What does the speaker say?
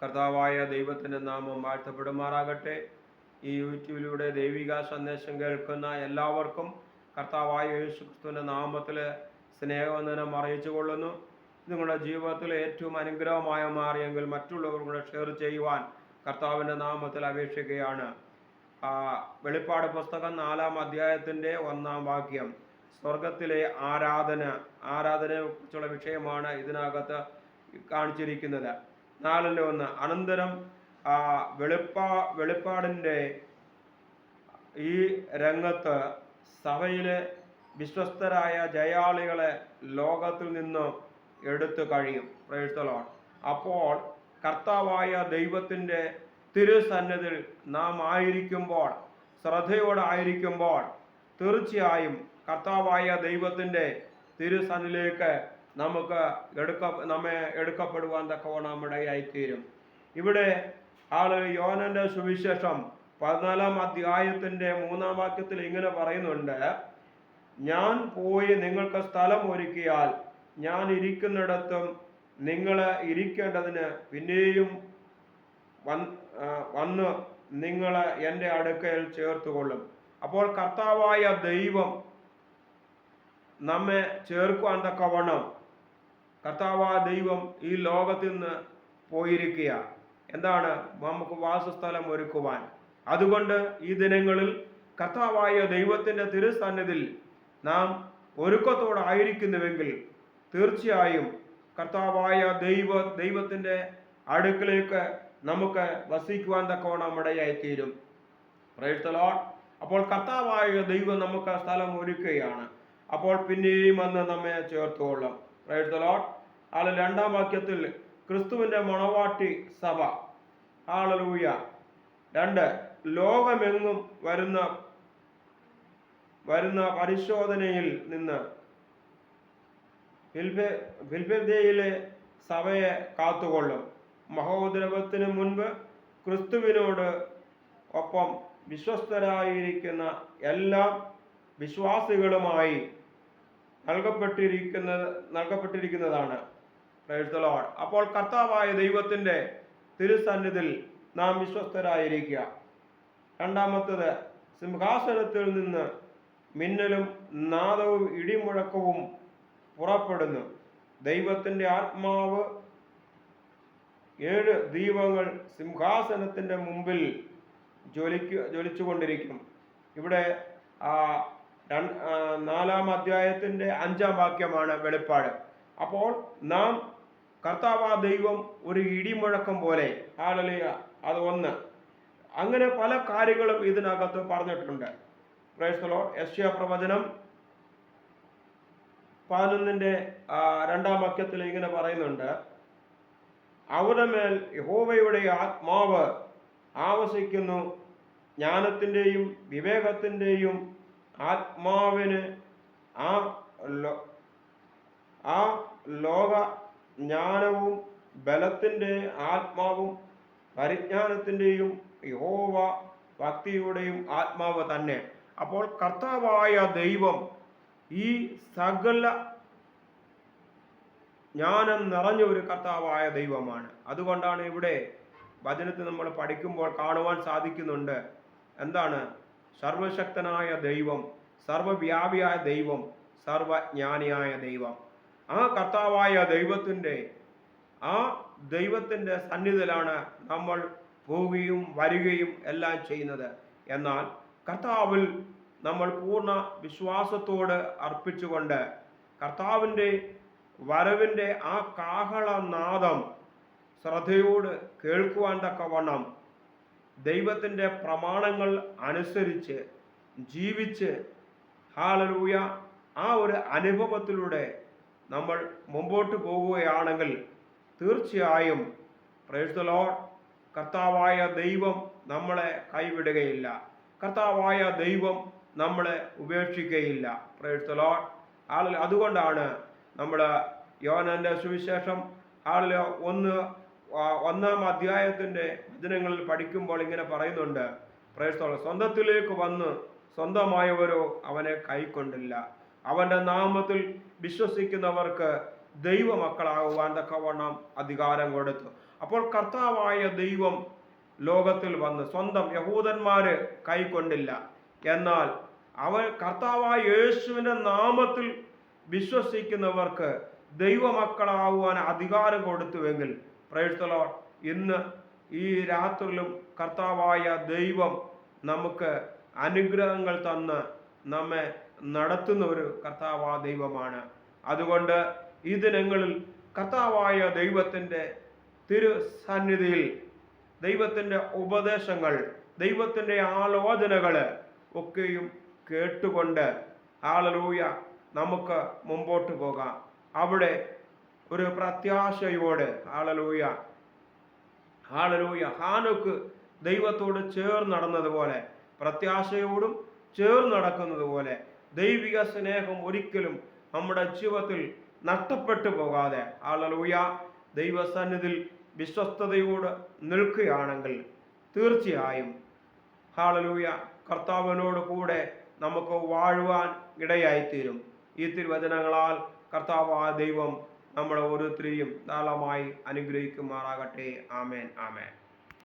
കർത്താവായ ദൈവത്തിൻ്റെ നാമം വാഴ്ത്തപ്പെടുമാറാകട്ടെ. ഈ യൂട്യൂബിലൂടെ ദൈവിക സന്ദേശം കേൾക്കുന്ന എല്ലാവർക്കും കർത്താവായ യേശുക്രിസ്തുവിൻ്റെ നാമത്തിൽ സ്നേഹവന്ദനം അറിയിച്ചു കൊള്ളുന്നു. നിങ്ങളുടെ ജീവിതത്തിൽ ഏറ്റവും അനുഗ്രഹമായ മാറിയെങ്കിൽ മറ്റുള്ളവർക്കൂടെ ഷെയർ ചെയ്യുവാൻ കർത്താവിൻ്റെ നാമത്തിൽ അപേക്ഷിക്കുകയാണ്. വെളിപ്പാട് പുസ്തകം 4-ാം അധ്യായത്തിൻ്റെ 1-ാം വാക്യം സ്വർഗത്തിലെ ആരാധനയെക്കുറിച്ചുള്ള വിഷയമാണ് ഇതിനകത്ത് കാണിച്ചിരിക്കുന്നത്. 4:1 അനന്തരം വെളിപ്പാടിൻ്റെ ഈ രംഗത്ത് സഭയിലെ വിശ്വസ്തരായ ജയാളികളെ ലോകത്തിൽ നിന്ന് എടുത്തു കഴിയും. Price the Lord. അപ്പോൾ കർത്താവായ ദൈവത്തിൻ്റെ തിരുസന്നിധിയിൽ നാം ആയിരിക്കുമ്പോൾ, ശ്രദ്ധയോടായിരിക്കുമ്പോൾ, തീർച്ചയായും കർത്താവായ ദൈവത്തിൻ്റെ തിരുസന്നിധിയിലേക്ക് നമ്മെ എടുക്കപ്പെടുവാൻ തക്കവണ്ണം ഇടയായിത്തീരും. ഇവിടെ യോഹന്നാന്റെ സുവിശേഷം 14-ാം അധ്യായത്തിൻ്റെ 3-ാം വാക്യത്തിൽ ഇങ്ങനെ പറയുന്നുണ്ട്, ഞാൻ പോയി നിങ്ങൾക്ക് സ്ഥലം ഒരുക്കിയാൽ ഞാൻ ഇരിക്കുന്നിടത്തും നിങ്ങൾ ഇരിക്കേണ്ടതിന് പിന്നെയും വന്ന് നിങ്ങൾ എൻ്റെ അടുക്കൽ ചേർത്തുകൊള്ളും. അപ്പോൾ കർത്താവായ ദൈവം നമ്മെ ചേർക്കുവാൻ തക്കവണ്ണം കർത്താവായ ദൈവം ഈ ലോകത്തിൽ നിന്ന് പോയിരിക്കുക. എന്താണ്? നമുക്ക് വാസസ്ഥലം ഒരുക്കുവാൻ. അതുകൊണ്ട് ഈ ദിനങ്ങളിൽ കർത്താവായ ദൈവത്തിൻ്റെ തിരുസന്നിധിയിൽ നാം ഒരുക്കത്തോടായിരിക്കുന്നുവെങ്കിൽ തീർച്ചയായും കർത്താവായ ദൈവത്തിൻ്റെ അടുക്കിലേക്ക് നമുക്ക് വസിക്കുവാൻ തക്കവണ്ണം ഇടയായിത്തീരും. Price the Lord. അപ്പോൾ കർത്താവായ ദൈവം നമുക്ക് സ്ഥലം ഒരുക്കുകയാണ്. അപ്പോൾ പിന്നെയും വന്ന് നമ്മെ ചേർത്തുകൊള്ളും. Praise the Lord. 2-ാം വാക്യത്തിൽ ക്രിസ്തുവിൻ്റെ മണവാട്ടി സഭ. ഹല്ലേലൂയ. 2 ലോകമെങ്ങും വരുന്ന പരിശോധനയിൽ നിന്ന് ഫിൽദെൽഫിയയിലെ സഭയെ കാത്തുകൊള്ളും. മഹോദ്രവത്തിന് മുൻപ് ക്രിസ്തുവിനോട് ഒപ്പം വിശ്വസ്തരായിരിക്കുന്ന എല്ലാ വിശ്വാസികളുമായി നൽകപ്പെട്ടിരിക്കുന്നതാണ്. Praise the Lord. അപ്പോൾ കർത്താവായ ദൈവത്തിൻ്റെ തിരുസന്നിധിയിൽ നാം വിശ്വസ്തരായിരിക്കുക. 2-ാമത്തേത് സിംഹാസനത്തിൽ നിന്ന് മിന്നലും നാദവും ഇടിമുഴക്കവും പുറപ്പെടുന്നു. ദൈവത്തിൻ്റെ ആത്മാവ് 7 ദീപങ്ങൾ സിംഹാസനത്തിൻ്റെ മുമ്പിൽ ജ്വലിച്ചുകൊണ്ടിരിക്കും. ഇവിടെ 4-ാം അധ്യായത്തിൻ്റെ 5-ാം വാക്യമാണ് വെളിപ്പാട്. അപ്പോൾ നാം കർത്താവായ ദൈവം ഒരു ഇടിമുഴക്കം പോലെ, ഹല്ലേലൂയ, അത് 1. അങ്ങനെ പല കാര്യങ്ങളും ഇതിനകത്ത് പറഞ്ഞിട്ടുണ്ട്. Price the Lord. യെശയ്യാ പ്രവചനം 11-ന്റെ 2-ാം വാക്യത്തിൽ ഇങ്ങനെ പറയുന്നുണ്ട്, അവരുടെ മേൽ യഹോവയുടെ ആത്മാവ് ആവസിക്കുന്നു, ജ്ഞാനത്തിൻ്റെയും വിവേകത്തിൻ്റെയും ആത്മാവിന് ആ ലോക ജ്ഞാനവും ബലത്തിൻ്റെ ആത്മാവും പരിജ്ഞാനത്തിൻ്റെയും യഹോവ ഭക്തിയുടെയും ആത്മാവ് തന്നെ. അപ്പോൾ കർത്താവായ ദൈവം ഈ സകല ജ്ഞാനം നിറഞ്ഞ ഒരു കർത്താവായ ദൈവമാണ്. അതുകൊണ്ടാണ് ഇവിടെ വചനത്തിൽ നമ്മൾ പഠിക്കുമ്പോൾ കാണുവാൻ സാധിക്കുന്നുണ്ട്, എന്താണ്? സർവശക്തനായ ദൈവം, സർവവ്യാപിയായ ദൈവം, സർവജ്ഞാനിയായ ദൈവം. ആ കർത്താവായ ദൈവത്തിൻ്റെ സന്നിധിയിലാണ് നമ്മൾ പോവുകയും വരികയും എല്ലാം ചെയ്യുന്നത്. എന്നാൽ കർത്താവിൽ നമ്മൾ പൂർണ്ണ വിശ്വാസത്തോട് അർപ്പിച്ചുകൊണ്ട് കർത്താവിൻ്റെ വരവിൻ്റെ ആ കാഹളനാദം ശ്രദ്ധയോട് കേൾക്കുവാൻ തക്കവണ്ണം ദൈവത്തിൻ്റെ പ്രമാണങ്ങൾ അനുസരിച്ച് ജീവിച്ച്, ഹല്ലേലൂയ, ആ ഒരു അനുഭവത്തിലൂടെ നമ്മൾ മുമ്പോട്ട് പോകുകയാണെങ്കിൽ തീർച്ചയായും പ്രൈസ് ദി ലോർഡ്, കർത്താവായ ദൈവം നമ്മളെ കൈവിടുകയില്ല. കർത്താവായ ദൈവം നമ്മളെ ഉപേക്ഷിക്കുകയില്ല. Price the Lord. അതുകൊണ്ടാണ് നമ്മൾ യോഹന്നാന്റെ സുവിശേഷം 1-ാം അധ്യായത്തിൻ്റെ വചനങ്ങളിൽ പഠിക്കുമ്പോൾ ഇങ്ങനെ പറയുന്നുണ്ട്, പ്രൈസ് ദി ലോർഡ്, സ്വന്തത്തിലേക്ക് വന്ന് സ്വന്തമായവരോ അവനെ കൈക്കൊണ്ടില്ല. അവൻ്റെ നാമത്തിൽ വിശ്വസിക്കുന്നവർക്ക് ദൈവമക്കളാകുവാൻ തക്കവണ്ണം അധികാരം കൊടുത്തു. അപ്പോൾ കർത്താവായ ദൈവം ലോകത്തിൽ വന്ന് സ്വന്തം യഹൂദന്മാര് കൈക്കൊണ്ടില്ല, എന്നാൽ അവർ കർത്താവായ യേശുവിന്റെ നാമത്തിൽ വിശ്വസിക്കുന്നവർക്ക് ദൈവമക്കളാകുവാൻ അധികാരം കൊടുത്തുവെങ്കിൽ, പ്രൈസ് ദി ലോർഡ്, ഇന്ന് ഈ രാത്രിയിലും കർത്താവായ ദൈവം നമുക്ക് അനുഗ്രഹങ്ങൾ തന്ന് നമ്മെ നടത്തുന്ന ഒരു കർത്താവായ ദൈവമാണ്. അതുകൊണ്ട് ഈ ദിനങ്ങളിൽ കർത്താവായ ദൈവത്തിൻ്റെ തിരുസന്നിധിയിൽ ദൈവത്തിൻ്റെ ഉപദേശങ്ങൾ, ദൈവത്തിൻ്റെ ആലോചനകൾ ഒക്കെയും കേട്ടുകൊണ്ട് ഹല്ലേലൂയ നമുക്ക് മുമ്പോട്ട് പോകാം. അവിടെ ഒരു പ്രത്യാശയോടെ ഹല്ലേലൂയ ഹല്ലേലൂയ ഹാനോക്ക് ദൈവത്തോട് ചേർന്ന് നടന്നതുപോലെ, പ്രത്യാശയോടും ചേർന്ന് നടക്കുന്നത് പോലെ ദൈവിക സ്നേഹം ഒരിക്കലും നമ്മുടെ ജീവിതത്തിൽ നഷ്ടപ്പെട്ടു പോകാതെ ഹല്ലേലൂയ ദൈവസന്നിധിയിൽ വിശ്വസ്തയോട് നിൽക്കുകയാണെങ്കിൽ തീർച്ചയായും ഹല്ലേലൂയ കർത്താവിനോട് കൂടെ നമുക്ക് വാഴുവാൻ ഇടയായിത്തീരും. ഈ തിരുവചനങ്ങളാൽ കർത്താവായ ദൈവം നമ്മളെ ഓരോരുത്തരെയും ധാരാളമായി അനുഗ്രഹിക്കുമാറാകട്ടെ. ആമേൻ, ആമേൻ.